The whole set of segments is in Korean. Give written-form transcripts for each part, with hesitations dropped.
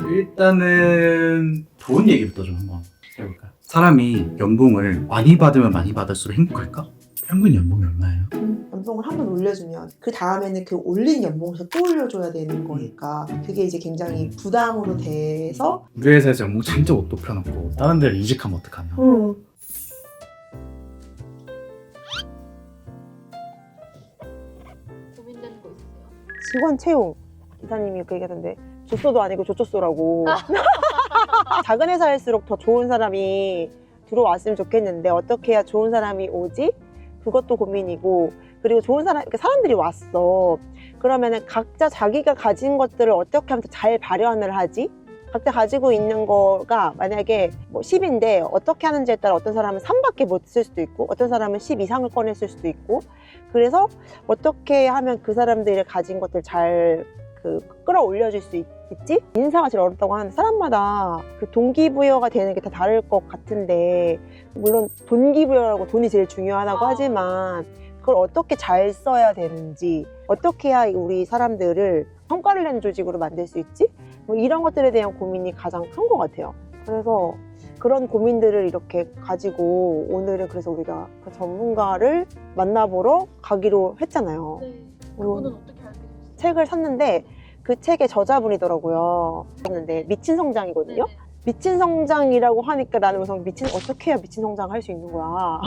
일단은 돈 얘기부터 좀 한번 해볼까요? 사람이 연봉을 많이 받으면 많이 받을수록 행복할까? 평균 연봉이 얼마예요? 연봉을 한 번 올려주면 그 다음에는 그 올린 연봉에서 또 올려줘야 되는 거니까 그게 이제 굉장히 부담으로 돼서 우리 회사에서 연봉 진짜 못 높여놓고 다른 데를 이직하면 어떡하냐. 고민되는 거 있으세요? 직원 채용 기사님이 그 얘기하던데 조쏘도 아니고 조조쏘라고 작은 회사일수록 더 좋은 사람이 들어왔으면 좋겠는데 어떻게 해야 좋은 사람이 오지? 그것도 고민이고 그리고 좋은 사람, 그러니까 사람들이 왔어 그러면은 각자 자기가 가진 것들을 어떻게 하면 더 잘 발현을 하지? 각자 가지고 있는 거가 만약에 뭐 10인데 어떻게 하는지에 따라 어떤 사람은 3밖에 못 쓸 수도 있고 어떤 사람은 10 이상을 꺼냈을 수도 있고 그래서 어떻게 하면 그 사람들이 가진 것들 잘 끌어올려줄 수 있지? 인사가 제일 어렵다고 하는데 사람마다 그 동기부여가 되는 게 다 다를 것 같은데 물론 동기부여라고 돈이 제일 중요하다고 하지만 그걸 어떻게 잘 써야 되는지 어떻게 해야 우리 사람들을 성과를 내는 조직으로 만들 수 있지? 뭐 이런 것들에 대한 고민이 가장 큰 것 같아요. 그래서 그런 고민들을 이렇게 가지고 오늘은 그래서 우리가 그 전문가를 만나보러 가기로 했잖아요. 네. 그분은 어떻게 알게 되셨어요? 책을 샀는데 그 책의 저자분이더라고요. 샀는데 미친 성장이거든요. 네네. 미친 성장이라고 하니까 나는 우선 어떻게 해야 미친 성장을 할 수 있는 거야.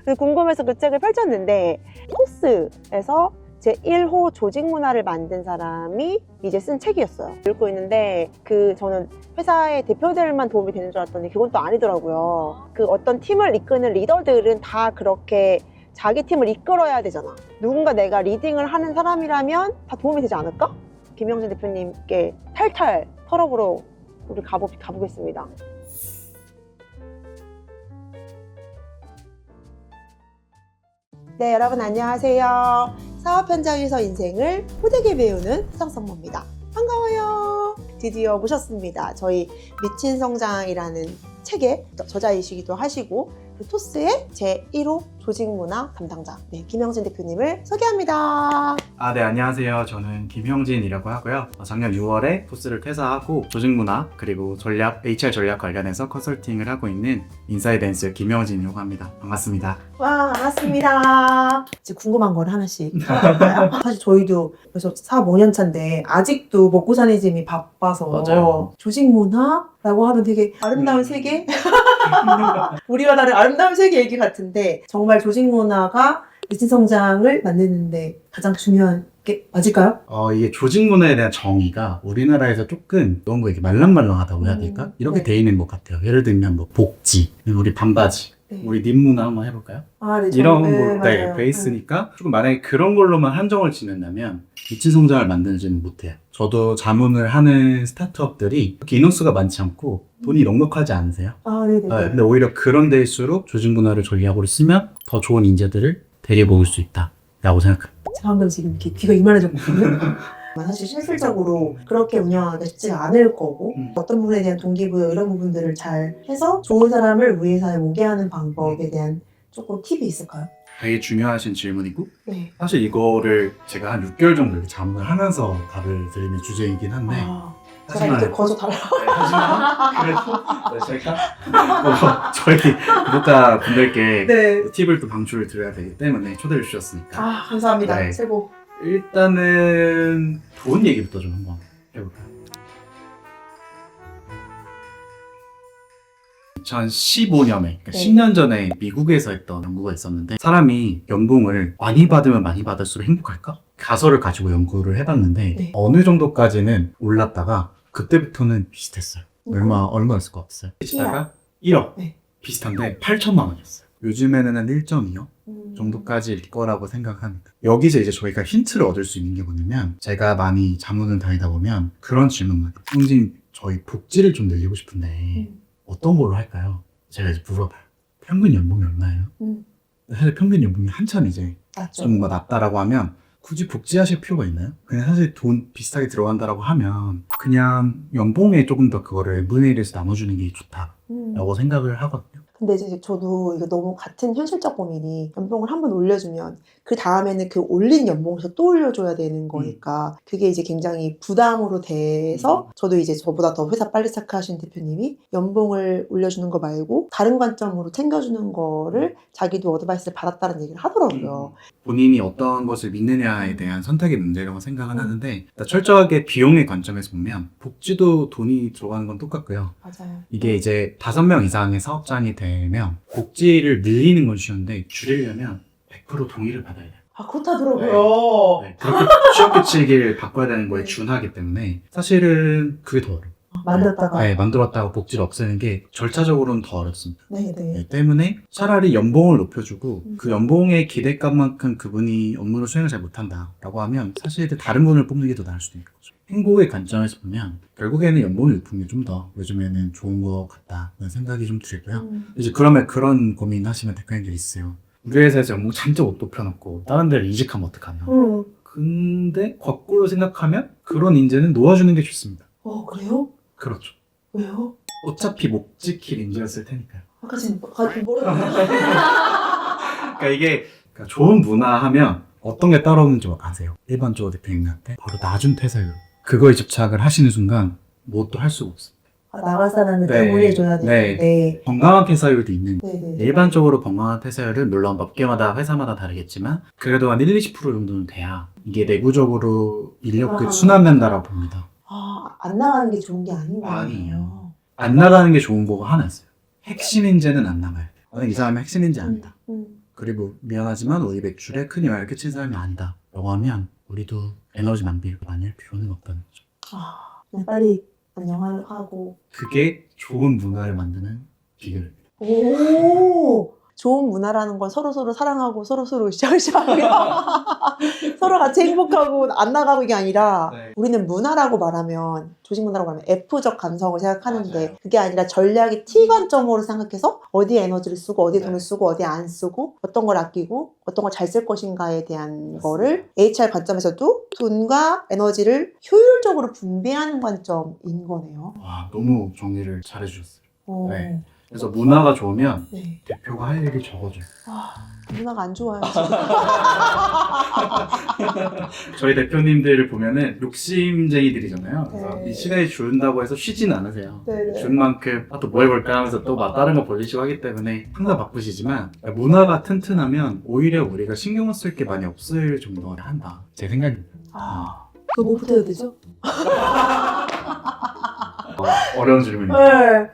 그래서 궁금해서 그 책을 펼쳤는데 토스에서 제 1호 조직 문화를 만든 사람이 이제 쓴 책이었어요. 읽고 있는데 저는 회사의 대표들만 도움이 되는 줄 알았더니 그건 또 아니더라고요. 그 어떤 팀을 이끄는 리더들은 다 그렇게 자기 팀을 이끌어야 되잖아. 누군가 내가 리딩을 하는 사람이라면 다 도움이 되지 않을까? 김영진 대표님께 탈탈 털어보러 우리 가보겠습니다. 네, 여러분 안녕하세요. 사업 현장에서 인생을 호되게 배우는 세상선모입니다. 반가워요. 드디어 모셨습니다. 저희 미친 성장이라는 책의 저자이시기도 하시고 그 토스의 제1호 조직문화 담당자 김영진 대표님을 소개합니다. 네, 안녕하세요. 저는 김형진이라고 하고요. 작년 6월에 토스를 퇴사하고 조직문화 그리고 HR 전략 관련해서 컨설팅을 하고 있는 인사이 댄스 김형진이라고 합니다. 반갑습니다. 와, 반갑습니다. 이제 궁금한 걸 하나씩 물어볼까요? 사실 저희도 벌써 사업 5년 차인데 아직도 먹고 사는 짐이 바빠서 맞아요. 조직문화라고 하면 되게 아름다운 세계? 우리와 다른 아름다운 세계 얘기 같은데 정말 조직문화가 미친 성장을 만드는데 가장 중요한 게 맞을까요? 이게 조직 문화에 대한 정의가 우리나라에서 조금 너무 이렇게 말랑말랑하다고 해야 될까? 이렇게 네. 돼 있는 것 같아요. 예를 들면 뭐 복지, 우리 반바지, 네. 우리 립 문화 한번 해볼까요? 네, 이런 네, 걸 맞아요. 베이스니까 조금 만약에 그런 걸로만 한정을 지는다면 미친 성장을 만들지는 못해요. 저도 자문을 하는 스타트업들이 그렇게 인원수가 많지 않고 돈이 넉넉하지 않으세요? 네네. 근데 오히려 그런 데일수록 조직 문화를 전략으로 쓰면 더 좋은 인재들을 데려먹을 수 있다라고 생각합니다. 방금 지금 이렇게 귀가 이만해졌거든요. 사실 실질적으로 그렇게 운영하기가 쉽지가 않을 거고 어떤 부분에 대한 동기부여 이런 부분들을 잘 해서 좋은 사람을 우리 회사에 오게 하는 방법에 대한 조금 팁이 있을까요? 되게 중요하신 질문이고 네. 사실 이거를 제가 한 6개월 정도 이렇게 자문을 하면서 답을 드리는 주제이긴 한데 제가 이렇게 거저 달라. 하지만 그래도 저희가 저희 구독자분들께 네. 팁을 또 방출을 드려야 되기 때문에 초대를 주셨으니까 감사합니다. 네. 최고. 일단은 돈 얘기부터 좀 한번 해볼까요? 2015년에 그러니까 네. 10년 전에 미국에서 했던 연구가 있었는데 사람이 연봉을 많이 받으면 많이 받을수록 행복할까? 가설을 가지고 연구를 해봤는데 네. 어느 정도까지는 올랐다가 그때부터는 비슷했어요. 얼마였을 것 같았어요? 비슷하가 1억 네. 비슷한데 8천만 원이었어요. 요즘에는 한 1.2억 정도까지일 거라고 생각합니다. 여기서 이제 저희가 힌트를 얻을 수 있는 게 뭐냐면 제가 많이 자문을 다니다 보면 그런 질문만 해요. 형님 저희 복지를 좀 늘리고 싶은데 어떤 걸로 할까요? 제가 이제 물어봐요. 평균 연봉이 얼마예요? 사실 평균 연봉이 한참 이제 맞죠. 좀 뭔가 낮다라고 하면 굳이 복지하실 필요가 있나요? 그냥 사실 돈 비슷하게 들어간다라고 하면 그냥 연봉에 조금 더 그거를 분의 1에서 나눠주는 게 좋다라고 생각을 하거든요. 근데 이제 저도 이거 너무 같은 현실적 고민이 연봉을 한 번 올려주면 그 다음에는 그 올린 연봉에서 또 올려줘야 되는 거니까 그게 이제 굉장히 부담으로 돼서 저도 이제 저보다 더 회사 빨리 시작하신 대표님이 연봉을 올려주는 거 말고 다른 관점으로 챙겨주는 거를 자기도 어드바이스를 받았다는 얘기를 하더라고요. 본인이 어떤 것을 믿느냐에 대한 선택의 문제라고 생각은 하는데 일단 철저하게 비용의 관점에서 보면 복지도 돈이 들어가는 건 똑같고요. 맞아요. 이게 이제 5명 이상의 사업장이 되면 복지를 늘리는 건 쉬운데 줄이려면 100% 동의를 받아야 돼요. 아, 그렇다더라고요. 네, 그렇게 취업 규칙을 바꿔야 되는 거에 준하기 때문에 사실은 그게 더 어려워요. 만들었다가. 네, 만들었다고 복지를 없애는 게 절차적으로는 더 어렵습니다. 네네. 네, 때문에 차라리 연봉을 높여주고 그 연봉의 기대값만큼 그분이 업무를 수행을 잘 못한다라고 하면 사실 다른 분을 뽑는 게 더 나을 수도 있는 거죠. 행복의 관점에서 보면 결국에는 연봉이 높은 게 좀 더 요즘에는 좋은 것 같다는 생각이 좀 들고요. 이제 그러면 그런 고민하시는 대표님들이 있어요. 우리 회사에서 연봉 진짜 못 높여놓고 다른 데를 이직하면 어떡하냐. 근데 거꾸로 생각하면 그런 인재는 놓아주는 게 좋습니다. 그래요? 그렇죠. 왜요? 어차피 못 지킬 인재였을 테니까요. 아까 지금 뭐라고 그러니까 이게 좋은 문화 하면 어떤 게 따라오는지 아세요? 일반적으로 대표님한테 바로 낮은 퇴사율 그거에 집착을 하시는 순간 뭐 또 할 수가 없어요. 나갈 사람을 네. 때문해줘야 되는데. 건강한 퇴사율도 있는 네네. 일반적으로 건강한 퇴사율은 물론 업계마다 회사마다 다르겠지만 그래도 한 1-20% 정도는 돼야 이게 내부적으로 인력들이 순환된다라고 봅니다. 안 나가는 게 좋은 게 아닌 거예요. 아니에요. 안 나가는 게 좋은 거가 하나 있어요. 핵심 인재는 안 나가야 돼요. 나는 이 사람이 핵심 인재 아니다. 그리고 미안하지만 우리 매출에 큰 영향을 끼친 사람이 아니다 라고 하면 우리도 에너지 낭비를 많이 할 필요는 없다는 거죠. 그냥 빨리 안녕하고. 그게 좋은 문화를 만드는 비결입니다. 오! 좋은 문화라는 건 서로서로 사랑하고 서로서로 으쌰으쌰하며 서로 같이 행복하고 안 나가고 이게 아니라 네. 우리는 문화라고 말하면 조직 문화라고 하면 F적 감성을 생각하는데 맞아요. 그게 아니라 전략의 T 관점으로 생각해서 어디에 에너지를 쓰고 어디에 네. 돈을 쓰고 어디에 안 쓰고 어떤 걸 아끼고 어떤 걸 잘 쓸 것인가에 대한 거를 HR 관점에서도 돈과 에너지를 효율적으로 분배하는 관점인 거네요. 와, 너무 정리를 잘해주셨어요. 오. 네. 그래서 문화가 좋으면 네. 대표가 할 일이 적어져요. 문화가 안 좋아요. 지금. 저희 대표님들을 보면은 욕심쟁이들이잖아요. 그래서 네. 이 시간이 준다고 해서 쉬지는 않으세요. 네네. 준 만큼 또 뭐 해볼까 하면서 또 막 다른 거 벌리시고 하기 때문에 항상 바쁘시지만 문화가 튼튼하면 오히려 우리가 신경 쓸 게 많이 없을 정도를 한다. 제 생각입니다. 그거 뭐부터 해야 되죠? 어려운 질문입니다. 네.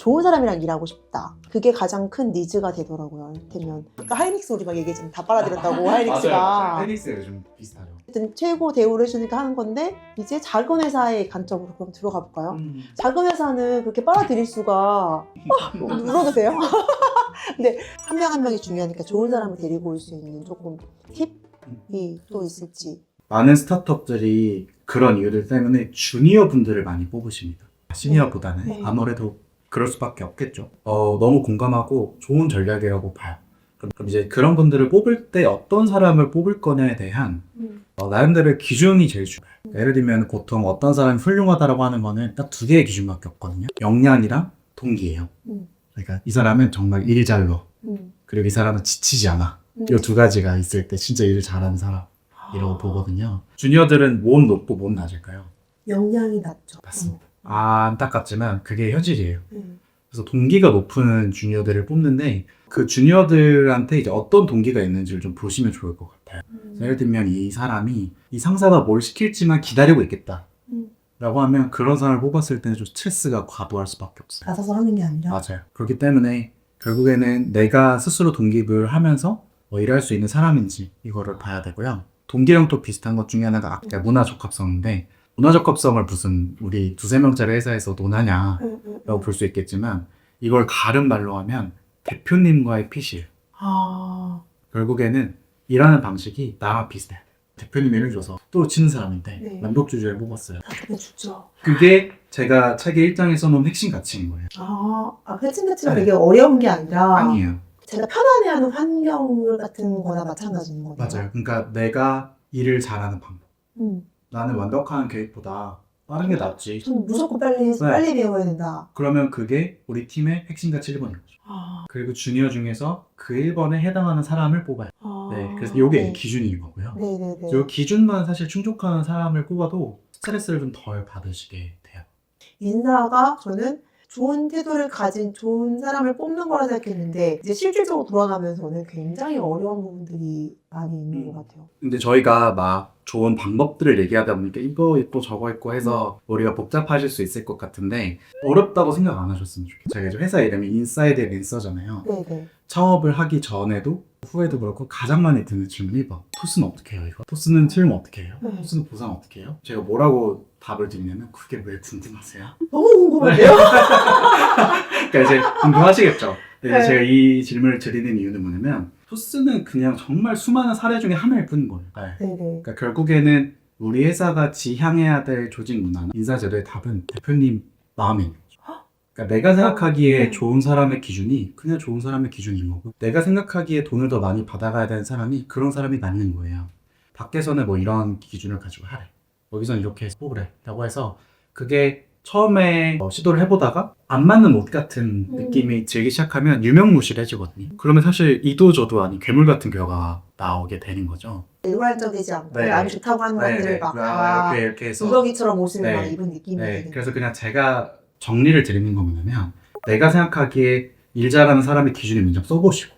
좋은 사람이랑 일하고 싶다. 그게 가장 큰 니즈가 되더라고요. 이를테면 그러니까 하이닉스 우리 막 얘기했지만 다 빨아들였다고 하이닉스가 하이닉스가 좀 비슷하죠. 어쨌든 최고 대우를 해주니까 하는 건데 이제 작은 회사의 관점으로 그럼 들어가 볼까요? 작은 회사는 그렇게 빨아들일 수가 울어도 돼요? 근데 한 명 한 명이 중요하니까 좋은 사람을 데리고 올 수 있는 조금 팁이 또 있을지. 많은 스타트업들이 그런 이유들 때문에 주니어 분들을 많이 뽑으십니다. 시니어보다는 네. 아무래도 그럴 수밖에 없겠죠. 너무 공감하고 좋은 전략이라고 봐요. 그럼 이제 그런 분들을 뽑을 때 어떤 사람을 뽑을 거냐에 대한 나름대로 기준이 제일 중요해요. 예를 들면 보통 어떤 사람이 훌륭하다라고 하는 거는 딱 2개의 기준밖에 없거든요. 역량이랑 동기예요. 그러니까 이 사람은 정말 일 잘러. 그리고 이 사람은 지치지 않아. 이 2가지가 있을 때 진짜 일을 잘하는 사람이라고 보거든요. 주니어들은 뭔 높고 뭔 낮을까요? 역량이 낮죠. 맞습니다. 안타깝지만 그게 현실이에요. 그래서 동기가 높은 주니어들을 뽑는데 그 주니어들한테 이제 어떤 동기가 있는지를 좀 보시면 좋을 것 같아요. 예를 들면 이 사람이 이 상사가 뭘 시킬지만 기다리고 있겠다 라고 하면 그런 사람을 뽑았을 때는 좀 스트레스가 과도할 수밖에 없어요. 나서서 하는 게 아니라. 맞아요. 그렇기 때문에 결국에는 내가 스스로 독립을 하면서 일할 수 있는 사람인지 이거를 봐야 되고요. 동기랑 또 비슷한 것 중에 하나가 아까 문화 적합성인데 문화 적합성을 무슨 우리 2-3명짜리 회사에서 논하냐라고 볼 수 있겠지만 이걸 다른 말로 하면 대표님과의 핏이에요. 결국에는 일하는 방식이 나와 비슷해요. 대표님 예를 들어서 또 치는 사람인데 네. 만족주의를 뽑았어요. 좋죠. 그게 제가 책의 1장에 써놓은 핵심 가치인 거예요. 패친 가치가 네. 되게 어려운 게 아니라 아니에요. 제가 편안해하는 환경 같은 거나 마찬가지인 거네요. 맞아요. 그러니까 내가 일을 잘하는 방법. 음. 나는 완벽한 계획보다 빠른 게 낫지. 전 무조건 빨리 배워야 된다. 그러면 그게 우리 팀의 핵심 가치 1번인 거죠. 그리고 주니어 중에서 그 1번에 해당하는 사람을 뽑아요. 네, 그래서 이게 네. 기준인 거고요. 네네네. 이 기준만 사실 충족하는 사람을 뽑아도 스트레스를 좀 덜 받으시게 돼요. 인사가 저는 좋은 태도를 가진 좋은 사람을 뽑는 거라 생각했는데 이제 실질적으로 돌아가면서는 굉장히 어려운 부분들이 많이 있는 것 같아요. 근데 저희가 막 좋은 방법들을 얘기하다 보니까 이거 있고 저거 있고 해서 우리가 복잡하실 수 있을 것 같은데 어렵다고 생각 안 하셨으면 좋겠어요. 저희가 이제 회사 이름이 인사이드 린서잖아요. 네네. 창업을 하기 전에도 후에도 그렇고 가장 많이 드는 질문이 1번. 토스는 어떻게 해요 이거? 토스는 틀면 어떻게 해요? 네. 토스는 보상 어떻게 해요? 제가 뭐라고 답을 드리냐면 그게 왜 궁금하세요? 너무 궁금한데요? 그러니까 이제 궁금하시겠죠? 근데 네. 제가 이 질문을 드리는 이유는 뭐냐면 토스는 그냥 정말 수많은 사례 중에 하나일 뿐인 거예요. 네. 네네. 그러니까 결국에는 우리 회사가 지향해야 될 조직 문화나 인사제도의 답은 대표님 마음에 있는 거죠. 그러니까 내가 생각하기에 네. 좋은 사람의 기준이 그냥 좋은 사람의 기준인 거고 내가 생각하기에 돈을 더 많이 받아가야 되는 사람이 그런 사람이 맞는 거예요. 밖에서는 뭐 이런 기준을 가지고 하래. 여기서는 이렇게 해서 뽑으래. 라고 해서 그게 처음에 시도를 해보다가 안 맞는 옷 같은 느낌이 들기 시작하면 유명무실해지거든요. 그러면 사실 이도 저도 아닌 괴물 같은 결과가 나오게 되는 거죠. 일괄적이지 않고 네. 안 좋다고 하는 것들을 막 다 이렇게 해서 무더기처럼 옷을 네. 막 입은 느낌이 네, 되는 그래서 그냥 제가 정리를 드리는 거 뭐냐면 내가 생각하기에 일 잘하는 사람의 기준을 먼저 써보시고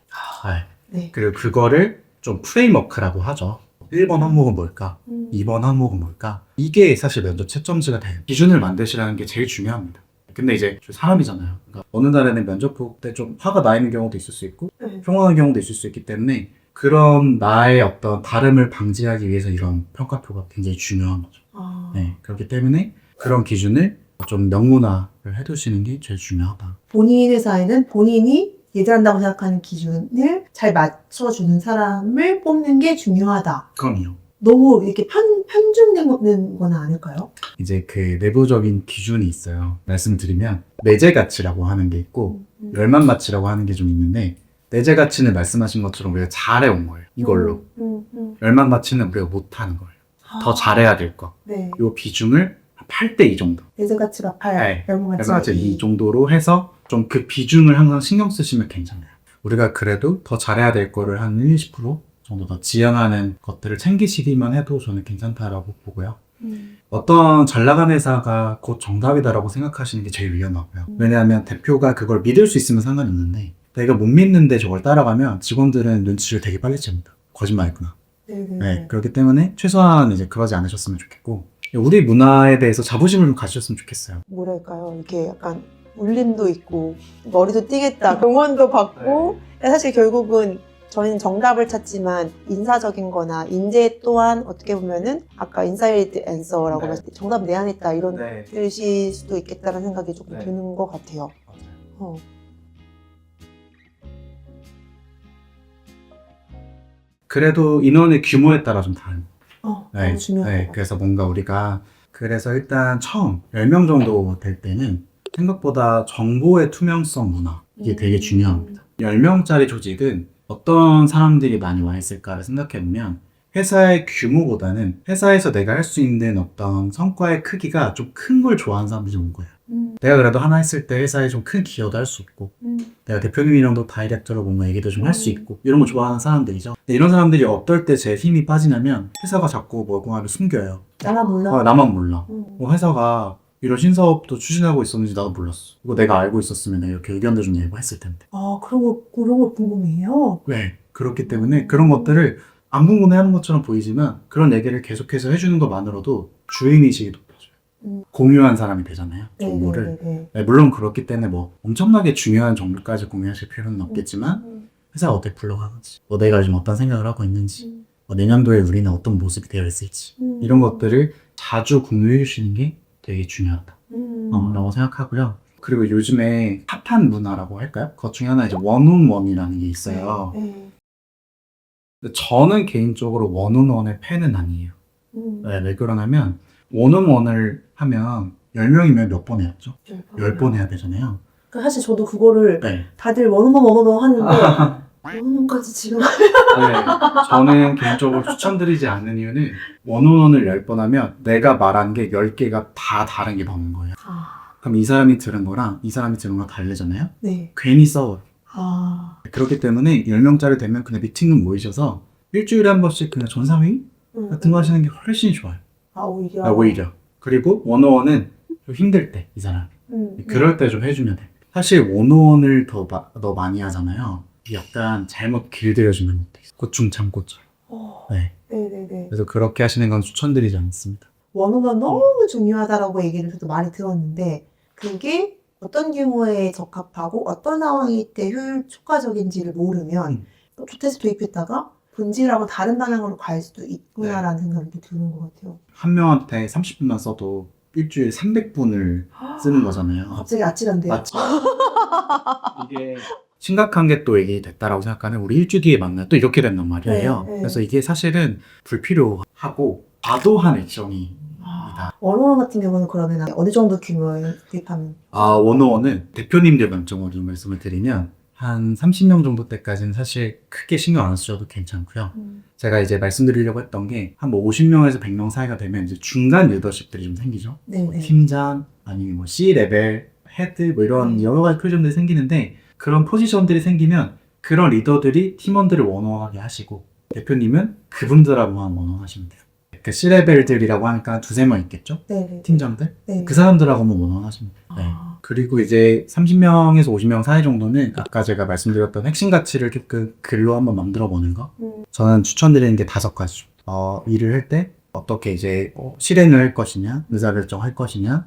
네. 네. 그리고 그거를 좀 프레임워크라고 하죠. 1번 항목은 뭘까? 2번 항목은 뭘까? 이게 사실 면접 채점지가 돼요. 기준을 만드시라는 게 제일 중요합니다. 근데 이제 사람이잖아요. 그러니까 어느 날에는 면접 볼 때 좀 화가 나 있는 경우도 있을 수 있고 네. 평온한 경우도 있을 수 있기 때문에 그런 나의 어떤 다름을 방지하기 위해서 이런 평가표가 굉장히 중요한 거죠. 네, 그렇기 때문에 그런 기준을 좀 명문화를 해두시는 게 제일 중요하다. 본인 회사에는 본인이 예절한다고 생각하는 기준을 잘 맞춰주는 사람을 뽑는 게 중요하다. 그럼요. 너무 이렇게 편중된 건 아닐까요? 이제 그 내부적인 기준이 있어요. 말씀드리면 내재 가치라고 하는 게 있고 열망 가치라고 하는 게 좀 있는데 내재 가치는 말씀하신 것처럼 우리가 잘해온 거예요. 이걸로. 열망 가치는 우리가 못하는 거예요. 더 잘해야 될 거. 네. 요 비중을 8대 2 정도. 예절 가치가 8, 네. 열망 가치가 열망 가치 2 정도로 해서 좀 그 비중을 항상 신경 쓰시면 괜찮아요. 우리가 그래도 더 잘해야 될 거를 한 1, 20% 정도 더 지향하는 것들을 챙기시기만 해도 저는 괜찮다라고 보고요. 어떤 잘 나가는 회사가 곧 정답이다라고 생각하시는 게 제일 위험하고요. 왜냐하면 대표가 그걸 믿을 수 있으면 상관이 없는데 내가 못 믿는데 저걸 따라가면 직원들은 눈치를 되게 빨리 챕니다. 거짓말이구나. 네, 그렇기 때문에 최소한 이제 그러지 않으셨으면 좋겠고 우리 문화에 대해서 자부심을 좀 가지셨으면 좋겠어요. 뭐랄까요? 이렇게 약간 울림도 있고 머리도 띄겠다, 응원도 받고 사실 결국은 저희는 정답을 찾지만 인사적인 거나 인재 또한 어떻게 보면은 아까 인사이드 앤서라고 네. 말했을 때 정답 내 안에 있다 이런 네. 뜻일 수도 있겠다는 생각이 조금 네. 드는 것 같아요. 어. 그래도 인원의 규모에 따라 좀 다른. 너무 중요한 것 같아요. 그래서 뭔가 우리가 그래서 일단 처음 10명 정도 될 때는 생각보다 정보의 투명성 문화 이게 되게 중요합니다. 10명짜리 조직은 어떤 사람들이 많이 와 있을까를 생각해보면 회사의 규모보다는 회사에서 내가 할 수 있는 어떤 성과의 크기가 좀 큰 걸 좋아하는 사람들이 온 거예요. 내가 그래도 하나 했을 때 회사에 좀 큰 기여도 할 수 있고 내가 대표님이랑도 다이렉트로 뭔가 얘기도 좀 할 수 있고 이런 거 좋아하는 사람들이죠. 근데 이런 사람들이 어떨 때 제 힘이 빠지냐면 회사가 자꾸 뭔가를 숨겨요. 나만 몰라. 나만 몰라. 음. 회사가 이런 신사업도 추진하고 있었는지 나도 몰랐어. 이거 내가 알고 있었으면 내가 이렇게 의견도 좀 내고 했을 텐데. 그런 거 궁금해요. 왜? 그렇기 때문에 그런 것들을 안 궁금해하는 것처럼 보이지만 그런 얘기를 계속해서 해주는 것만으로도 주인의식이 높아져요. 공유한 사람이 되잖아요. 정보를. 네, 물론 그렇기 때문에 뭐 엄청나게 중요한 정보까지 공유하실 필요는 없겠지만 회사가 어떻게 굴러가는지 뭐 내가 지금 어떤 생각을 하고 있는지 뭐 내년도에 우리는 어떤 모습이 되어 있을지 이런 것들을 자주 공유해 주시는 게 되게 중요하다 라고 생각하고요. 그리고 요즘에 핫한 문화라고 할까요? 그것 중에 하나 이제 원온원이라는 게 있어요. 근데 저는 개인적으로 원온원의 팬은 아니에요. 네, 왜 그러냐면 원온원을 하면 10명이면 몇 번 해야죠? 10번 해야 되잖아요. 사실 저도 그거를 네. 다들 원어원 하는데 원어원까지 지금. 네, 저는 개인적으로 추천드리지 않는 이유는 원어원을 10번 하면 내가 말한 게 10개가 다 다른 게 나오는 거예요. 그럼 이 사람이 들은 거랑 이 사람이 들은 거랑 다르잖아요? 네. 괜히 싸워요. 아. 그렇기 때문에 10명짜리 되면 그냥 미팅은 모이셔서 일주일에 한 번씩 그냥 전사회의 같은 거 하시는 게 훨씬 좋아요. 오히려. 오히려. 그리고 원어원은 좀 힘들 때, 이 사람. 그럴 때 좀 해주면 돼. 사실 원어원을 더 많이 하잖아요. 약간 잘못 길들여주는 것도 있어. 고충 참고처럼. 네. 네네네. 그래서 그렇게 하시는 건 추천드리지 않습니다. 원어가 너무 중요하다라고 얘기를 저도 많이 들었는데 그게 어떤 규모에 적합하고 어떤 상황일 때 효과적인지를 모르면 또 조태스 도입했다가 본질하고 다른 방향으로 갈 수도 있구나라는 생각이 드는 것 같아요. 한 명한테 30분만 써도 일주일에 300분을 쓰는 거잖아요. 갑자기 아찔한데요? 맞죠? 이게 심각한 게 또 얘기됐다라고 생각하는 우리 일주 뒤에 만나 또 이렇게 된단 말이에요. 네, 네. 그래서 이게 사실은 불필요하고 과도한 액션입니다. 원어원 같은 경우는 그러면 어느 정도 규모의 도입하면? 원어원은 대표님들 관점으로 좀 말씀을 드리면 한 30명 정도 때까지는 사실 크게 신경 안 쓰셔도 괜찮고요. 제가 이제 말씀드리려고 했던 게 한 뭐 50명에서 100명 사이가 되면 이제 중간 리더십들이 좀 생기죠. 네네. 팀장 아니면 뭐 C 레벨, 헤드 뭐 이런 여러 가지 포지션들이 생기는데 그런 포지션들이 생기면 그런 리더들이 팀원들을 원어하게 하시고 대표님은 그분들하고만 원어하시면 돼요. 그 C레벨들이라고 하니까 2-3명 있겠죠? 네네. 팀장들? 네. 그 사람들하고만 원어하시면 돼요. 네. 그리고 이제 30명에서 50명 사이 정도는 아까 제가 말씀드렸던 핵심 가치를 글로 한번 만들어 보는 거. 저는 추천드리는 게 5가지죠. 일을 할 때 어떻게 이제 실행을 할 것이냐, 의사결정할 것이냐,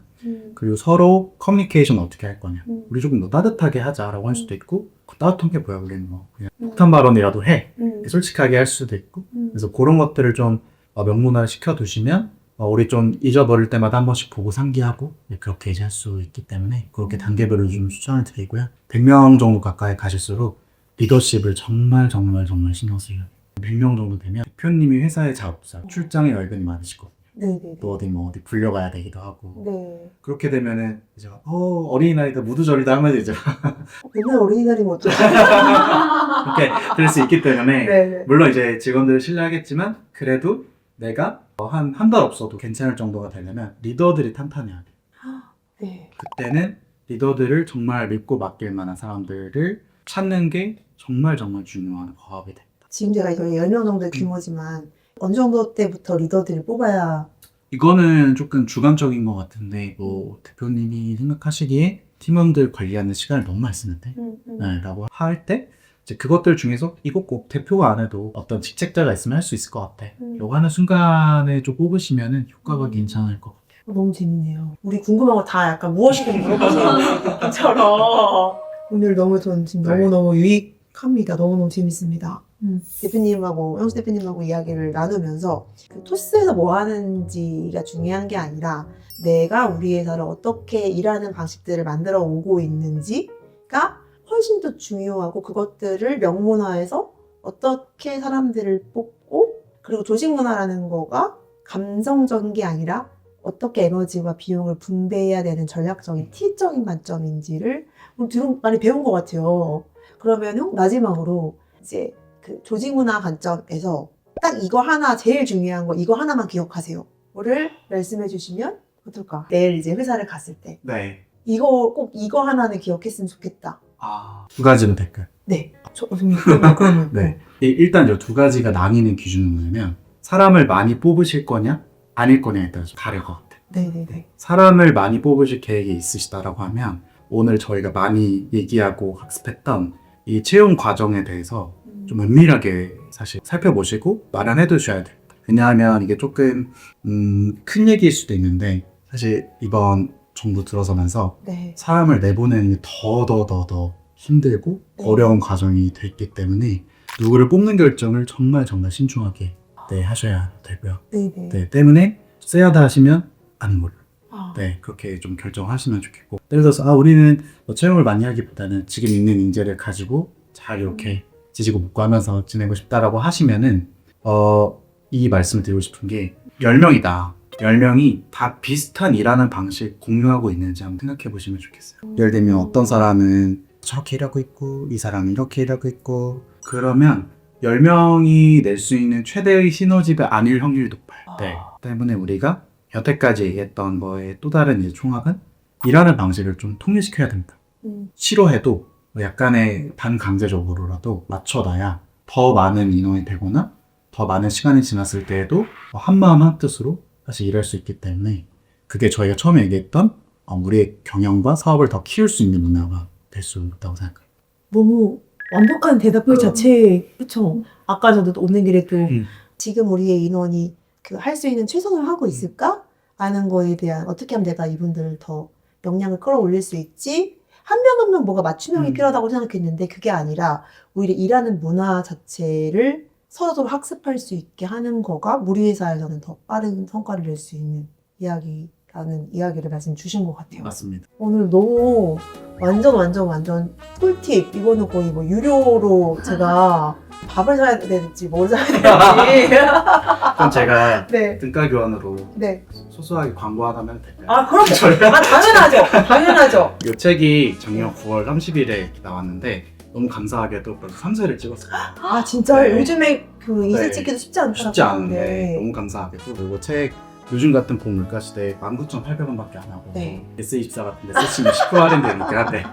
그리고 서로 커뮤니케이션 어떻게 할 거냐. 우리 조금 더 따뜻하게 하자라고 할 수도 있고 따뜻한 게 뭐야 우리는 뭐 그냥 폭탄 발언이라도 해. 솔직하게 할 수도 있고 그래서 그런 것들을 좀 명문화를 시켜두시면 우리 좀 잊어버릴 때마다 한 번씩 보고 상기하고 그렇게 이제 할 수 있기 때문에 그렇게 단계별로 좀 추천을 드리고요. 100명 정도 가까이 가실수록 리더십을 정말 신경 쓰여요. 100명 정도 되면 대표님이 회사의 자업자, 출장에 월급이 많으시고 네네네. 또 어디 불려가야 되기도 하고 네. 그렇게 되면은 이제 어린이날이다 무두절이다 하면 이제 맨날 어린이날이면 어쩌죠? 이렇게 될 수 있기 때문에 네네. 물론 이제 직원들을 신뢰하겠지만 그래도 내가 한 달 없어도 괜찮을 정도가 되려면 리더들이 탄탄해야 돼. 네. 그때는 리더들을 정말 믿고 맡길 만한 사람들을 찾는 게 정말 중요한 과업이 돼. 지금 제가 저희 10명 정도의 규모지만 어느 정도 때부터 리더들을 뽑아야 이거는 조금 주관적인 것 같은데 뭐 대표님이 생각하시기에 팀원들 관리하는 시간을 너무 많이 쓰는데 네, 라고 할 때 이제 그것들 중에서 이거 꼭 대표가 안 해도 어떤 직책자가 있으면 할 수 있을 것 같아. 이거 하는 순간에 좀 뽑으시면은 효과가 괜찮을 것 같아요. 너무 재밌네요. 우리 궁금한 거 다 약간 무엇이든 물어보시는 느낌처럼 오늘 전 지금 네. 너무너무 유익합니다. 너무너무 재밌습니다. 대표님하고 형수 대표님하고 이야기를 나누면서 그 토스에서 뭐 하는지가 중요한 게 아니라 내가 우리 회사를 어떻게 일하는 방식들을 만들어 오고 있는지가 훨씬 더 중요하고 그것들을 명문화해서 어떻게 사람들을 뽑고 그리고 조직 문화라는 거가 감정적인 게 아니라 어떻게 에너지와 비용을 분배해야 되는 전략적인 T적인 관점인지를 오늘 많이 배운 것 같아요. 그러면 마지막으로 이제 그 조직 문화 관점에서 딱 이거 하나 제일 중요한 거 이거 하나만 기억하세요. 를 말씀해 주시면 어떨까? 내일 이제 회사를 갔을 때 네. 꼭 이거 하나는 기억했으면 좋겠다. 2가지로 될까요? 네. 그러면 네. 일단 이 2가지가 나뉘는 기준은 뭐냐면 사람을 많이 뽑으실 거냐 아닐 거냐에 따라서 다를 것 같아요. 네네네. 사람을 많이 뽑으실 계획이 있으시다라고 하면 오늘 저희가 많이 얘기하고 학습했던 이 채용 과정에 대해서 좀 은밀하게 사실 살펴보시고 마련해 두셔야 돼요. 왜냐하면 이게 조금 큰 얘기일 수도 있는데 사실 이번 정부 들어서면서 네. 사람을 내보내는 게 더 힘들고 네. 어려운 과정이 됐기 때문에 누구를 뽑는 결정을 정말 신중하게 하셔야 되고요. 네네. 네, 때문에 세야다 하시면 안 몰라. 아, 네, 그렇게 좀 결정하시면 좋겠고. 예를 들어서 우리는 뭐 채용을 많이 하기보다는 지금 있는 인재를 가지고 잘 이렇게 지지고 볶고 하면서 지내고 싶다라고 하시면은 이 말씀을 드리고 싶은 게 10명이다. 10명이 다 비슷한 일하는 방식 공유하고 있는지 한번 생각해 보시면 좋겠어요. 예를 들면 어떤 사람은 저렇게 일하고 있고 이 사람은 이렇게 일하고 있고 그러면 10명이 낼 수 있는 최대의 시너지가 아닐 확률이 높아요. 네. 때문에 우리가 여태까지 얘기했던 거의 또 다른 이제 총합은 일하는 방식을 좀 통일시켜야 됩니다. 싫어해도 약간의 반강제적으로라도 맞춰놔야 더 많은 인원이 되거나 더 많은 시간이 지났을 때에도 한마음 한뜻으로 다시 일할 수 있기 때문에 그게 저희가 처음에 얘기했던 우리의 경영과 사업을 더 키울 수 있는 문화가 될 수 있다고 생각합니다. 너무 완벽한 대답 그 자체에 그쵸. 아까 저도 오는 길에 또 지금 우리의 인원이 그 할 수 있는 최선을 하고 있을까? 하는 거에 대한 어떻게 하면 내가 이분들을 더 역량을 끌어올릴 수 있지? 한 명 한 명 뭐가 맞춤형이 필요하다고 생각했는데 그게 아니라 오히려 일하는 문화 자체를 서로 학습할 수 있게 하는 거가 우리 회사에서는 더 빠른 성과를 낼 수 있는 이야기라는 이야기를 말씀 주신 것 같아요. 맞습니다. 오늘 너무 완전 꿀팁. 이거는 거의 뭐 유료로 제가 밥을 사야 될지 뭘 사야 될지. 그럼 제가 네. 등가 교환으로 네. 소소하게 광고 하나면 될까요? 아, 그럼 당연하죠. 이 책이 작년 9월 30일에 나왔는데 너무 감사하게도 벌써 3세를 찍었어요. 아, 진짜요? 네. 요즘에 그 이세 네. 찍기도 쉽지 않더라고요. 쉽지 않은데 네. 너무 감사하게도 그리고 책 요즘 같은 고물가 시대에 19,800원밖에 안 하고 네. S24 같은 데 쓰시면 10% 할인되니까 네.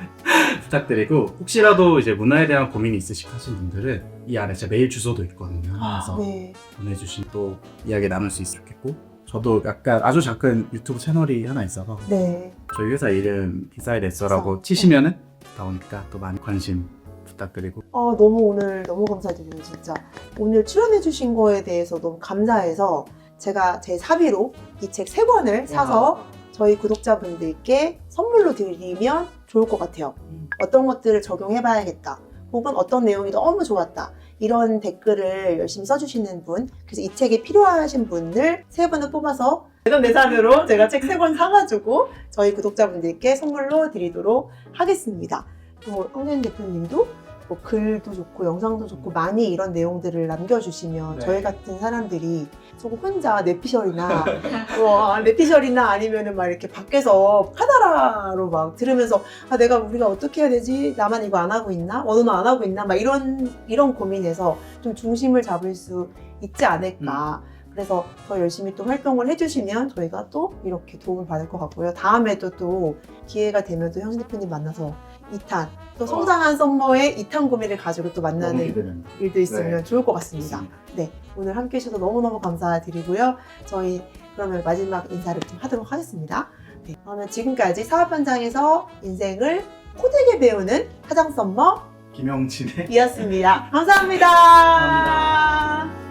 부탁드리고 혹시라도 이제 문화에 대한 고민이 있으신 분들은 이 안에 제 메일 주소도 있거든요. 그래서 네. 보내주시면 또 이야기 나눌 수 있을 좋겠고 저도 약간 아주 작은 유튜브 채널이 하나 있어서 네. 저희 회사 이름 디사이드에서라고 그래서, 치시면은 나오니까 또 많이 관심 부탁드리고 너무 오늘 너무 감사드려요, 진짜. 오늘 출연해주신 거에 대해서 너무 감사해서 제가 제 사비로 이 책 3권을 사서 저희 구독자분들께 선물로 드리면 좋을 것 같아요. 어떤 것들을 적용해봐야겠다. 혹은 어떤 내용이 너무 좋았다. 이런 댓글을 열심히 써주시는 분, 그래서 이 책이 필요하신 분들 3분을 뽑아서 내산으로 제가 책 3권 사가지고 저희 구독자분들께 선물로 드리도록 하겠습니다. 또 황재인 대표님도 뭐 글도 좋고 영상도 좋고 많이 이런 내용들을 남겨주시면 네. 저희 같은 사람들이 조금 혼자 뇌피셜이나 뇌피셜이나 아니면은 막 이렇게 밖에서 파다라로 막 들으면서 우리가 어떻게 해야 되지? 나만 이거 안 하고 있나? 너는 안 하고 있나? 막 이런 고민에서 좀 중심을 잡을 수 있지 않을까. 그래서 더 열심히 또 활동을 해주시면 저희가 또 이렇게 도움을 받을 것 같고요. 다음에도 또 기회가 되면 또 형신 대표님 만나서 2탄, 또 성장한 썸머의 2탄 고민을 가지고 또 너무 만나는 기대됩니다. 일도 있으면 네. 좋을 것 같습니다. 네, 오늘 함께 해주셔서 너무너무 감사드리고요. 저희 그러면 마지막 인사를 좀 하도록 하겠습니다. 네, 그러면 지금까지 사업 현장에서 인생을 호되게 배우는 화장 썸머 김영진의 이었습니다. 감사합니다. 감사합니다.